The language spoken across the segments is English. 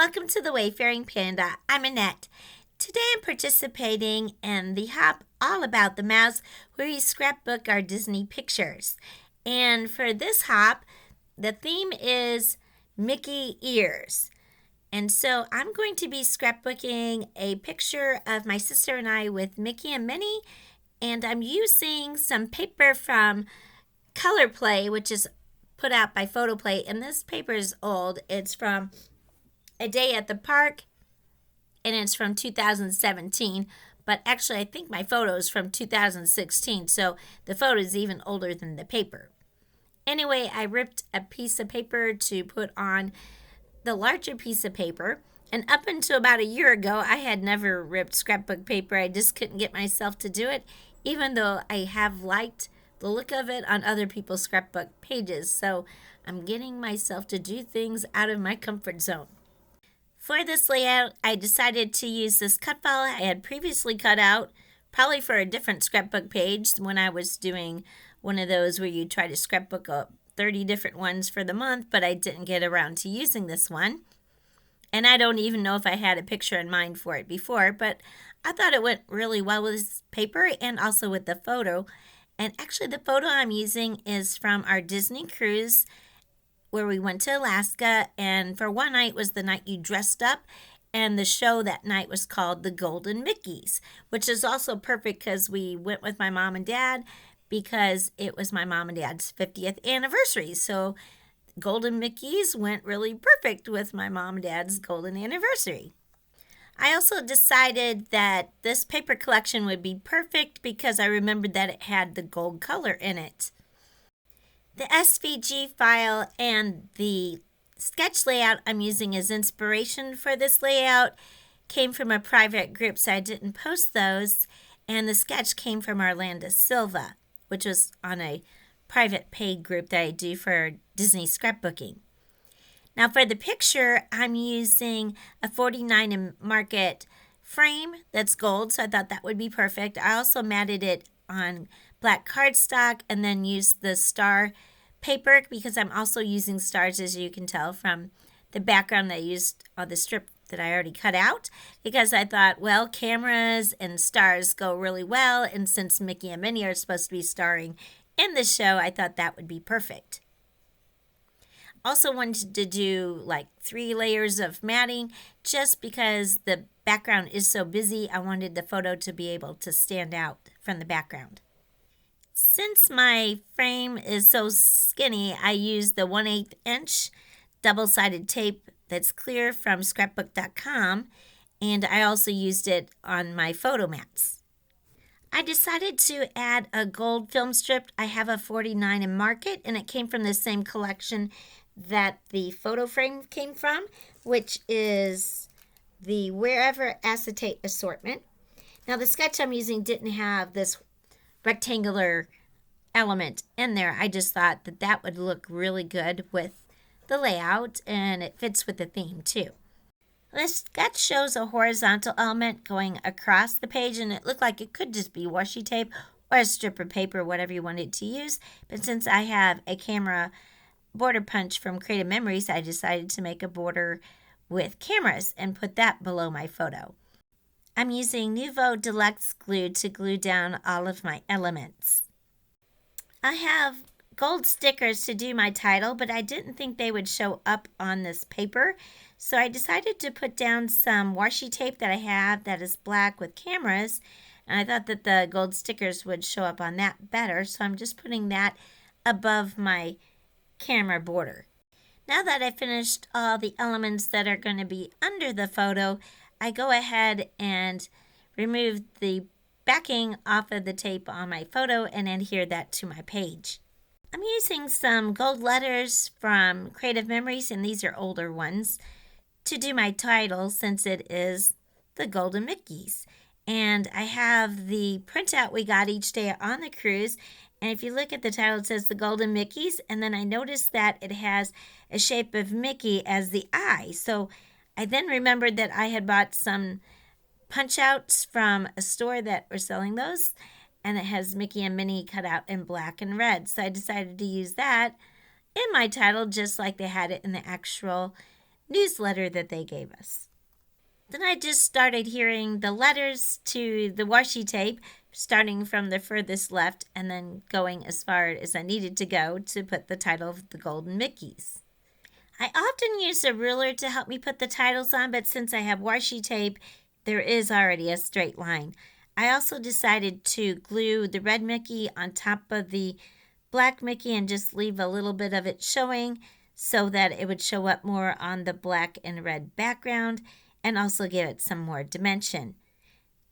welcome to the Wayfaring Panda. I'm Annette. Today I'm participating in the hop all about the mouse where we scrapbook our Disney pictures. And for this hop, the theme is Mickey ears. And so I'm going to be scrapbooking a picture of my sister and I with Mickey and Minnie. And I'm using some paper from Colorplay, which is put out by Photoplay. And this paper is old. It's from A Day at the Park, and it's from 2017. But actually, I think my photo is from 2016, so the photo is even older than the paper. Anyway, I ripped a piece of paper to put on the larger piece of paper, and up until about a year ago, I had never ripped scrapbook paper. I just couldn't get myself to do it, even though I have liked the look of it on other people's scrapbook pages. So I'm getting myself to do things out of my comfort zone. For this layout, I decided to use this cut file I had previously cut out, probably for a different scrapbook page when I was doing one of those where you try to scrapbook up 30 different ones for the month, but I didn't get around to using this one. And I don't even know if I had a picture in mind for it before, but I thought it went really well with this paper and also with the photo. And actually the photo I'm using is from our Disney cruise where we went to Alaska, and for one night was the night you dressed up, and the show that night was called The Golden Mickeys, which is also perfect because we went with my mom and dad because it was my mom and dad's 50th anniversary. So Golden Mickeys went really perfect with my mom and dad's golden anniversary. I also decided that this paper collection would be perfect because I remembered that it had the gold color in it. The SVG file and the sketch layout I'm using as inspiration for this layout came from a private group, so I didn't post those. And the sketch came from Orlando Silva, which was on a private paid group that I do for Disney scrapbooking. Now for the picture, I'm using a 49 in market frame that's gold, so I thought that would be perfect. I also matted it on black cardstock and then used the star paper because I'm also using stars, as you can tell from the background that I used on the strip that I already cut out, because I thought, well, cameras and stars go really well, and since Mickey and Minnie are supposed to be starring in the show, I thought that would be perfect. Also wanted to do like 3 layers of matting just because the background is so busy. I wanted the photo to be able to stand out from the background. Since my frame is so skinny, I use the 1/8 inch double-sided tape that's clear from scrapbook.com, and I also used it on my photo mats. I decided to add a gold film strip. I have a 49 in market, and it came from the same collection that the photo frame came from, which is the Wherever Acetate Assortment. Now, the sketch I'm using didn't have this rectangular element in there. I just thought that that would look really good with the layout, and it fits with the theme too. This sketch shows a horizontal element going across the page, and it looked like it could just be washi tape or a strip of paper, whatever you wanted to use. But since I have a camera border punch from Creative Memories, I decided to make a border with cameras and put that below my photo. I'm using Nuvo Deluxe glue to glue down all of my elements. I have gold stickers to do my title, but I didn't think they would show up on this paper, so I decided to put down some washi tape that I have that is black with cameras, and I thought that the gold stickers would show up on that better, so I'm just putting that above my camera border. Now that I finished all the elements that are going to be under the photo, I go ahead and remove the backing off of the tape on my photo and adhere that to my page. I'm using some gold letters from Creative Memories, and these are older ones, to do my title since it is the Golden Mickeys. And I have the printout we got each day on the cruise, and if you look at the title, it says the Golden Mickeys, and then I noticed that it has a shape of Mickey as the eye. So I then remembered that I had bought some punch outs from a store that were selling those, and it has Mickey and Minnie cut out in black and red. So I decided to use that in my title just like they had it in the actual newsletter that they gave us. Then I just started hearing the letters to the washi tape, starting from the furthest left and then going as far as I needed to go to put the title of the Golden Mickeys. I often use a ruler to help me put the titles on, but since I have washi tape, there is already a straight line. I also decided to glue the red Mickey on top of the black Mickey and just leave a little bit of it showing so that it would show up more on the black and red background and also give it some more dimension.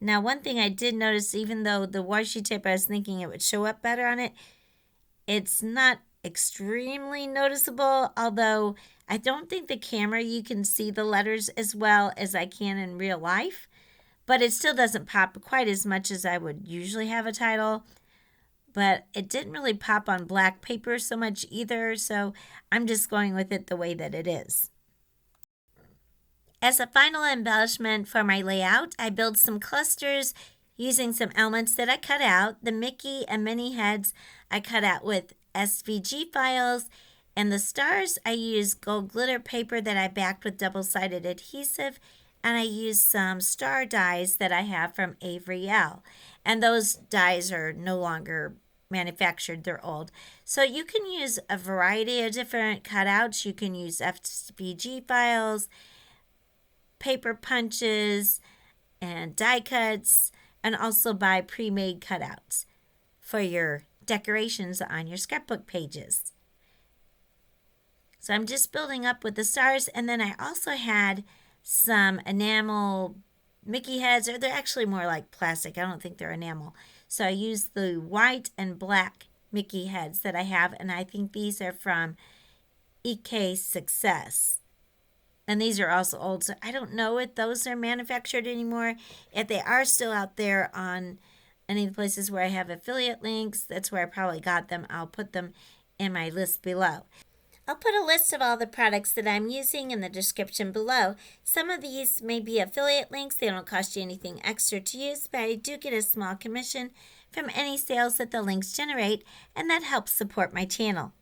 Now, one thing I did notice, even though the washi tape, I was thinking it would show up better on it, it's not extremely noticeable, although I don't think the camera you can see the letters as well as I can in real life, but it still doesn't pop quite as much as I would usually have a title. But it didn't really pop on black paper so much either, so I'm just going with it the way that it is. As a final embellishment for my layout, I built some clusters using some elements that I cut out. The Mickey and Minnie heads I cut out with SVG files, and the stars I used gold glitter paper that I backed with double-sided adhesive, and I used some star dies that I have from Avery, Elle. And those dies are no longer manufactured, they're old. So you can use a variety of different cutouts. You can use SVG files, paper punches, and die cuts, and also buy pre-made cutouts for your decorations on your scrapbook pages. So I'm just building up with the stars, and then I also had some enamel Mickey heads, or they're actually more like plastic. I don't think they're enamel. So I used the white and black Mickey heads that I have, and I think these are from EK Success. And these are also old, so I don't know if those are manufactured anymore. If they are still out there on any of the places where I have affiliate links, that's where I probably got them. I'll put them in my list below. I'll put a list of all the products that I'm using in the description below. Some of these may be affiliate links. They don't cost you anything extra to use, but I do get a small commission from any sales that the links generate, and that helps support my channel.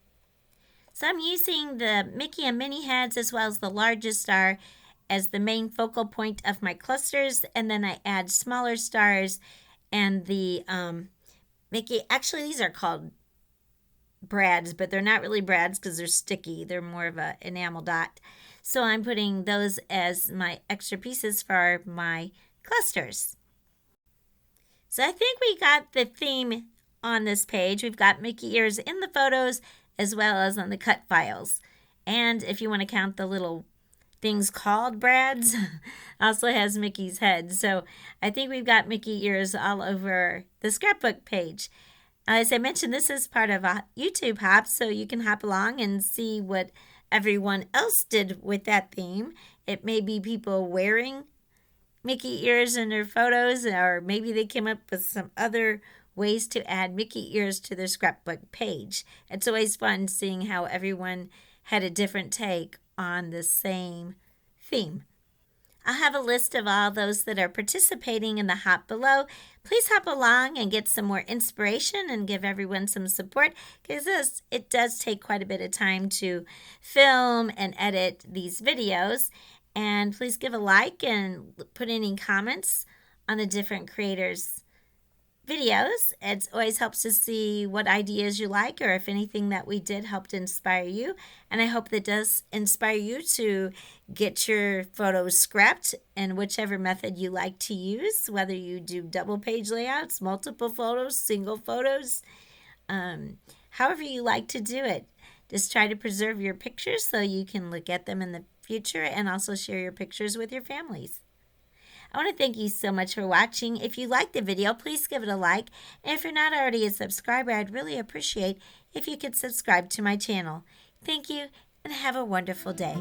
So I'm using the Mickey and Minnie heads as well as the largest star as the main focal point of my clusters, and then I add smaller stars and the Mickey. Actually, these are called brads, but they're not really brads because they're sticky. They're more of an enamel dot. So I'm putting those as my extra pieces for my clusters. So I think we got the theme on this page. We've got Mickey ears in the photos as well as on the cut files. And if you want to count the little things called brads, also has Mickey's head. So I think we've got Mickey ears all over the scrapbook page. As I mentioned, this is part of a YouTube hop, so you can hop along and see what everyone else did with that theme. It may be people wearing Mickey ears in their photos, or maybe they came up with some other ways to add Mickey ears to their scrapbook page. It's always fun seeing how everyone had a different take on the same theme. I'll have a list of all those that are participating in the hop below. Please hop along and get some more inspiration and give everyone some support, because it does take quite a bit of time to film and edit these videos. And please give a like and put any comments on the different creators' videos. It always helps to see what ideas you like, or if anything that we did helped inspire you. And I hope that does inspire you to get your photos scrapped in whichever method you like to use, whether you do double page layouts, multiple photos, single photos, however you like to do it. Just try to preserve your pictures so you can look at them in the future and also share your pictures with your families. I want to thank you so much for watching. If you liked the video, please give it a like. And if you're not already a subscriber, I'd really appreciate if you could subscribe to my channel. Thank you, and have a wonderful day.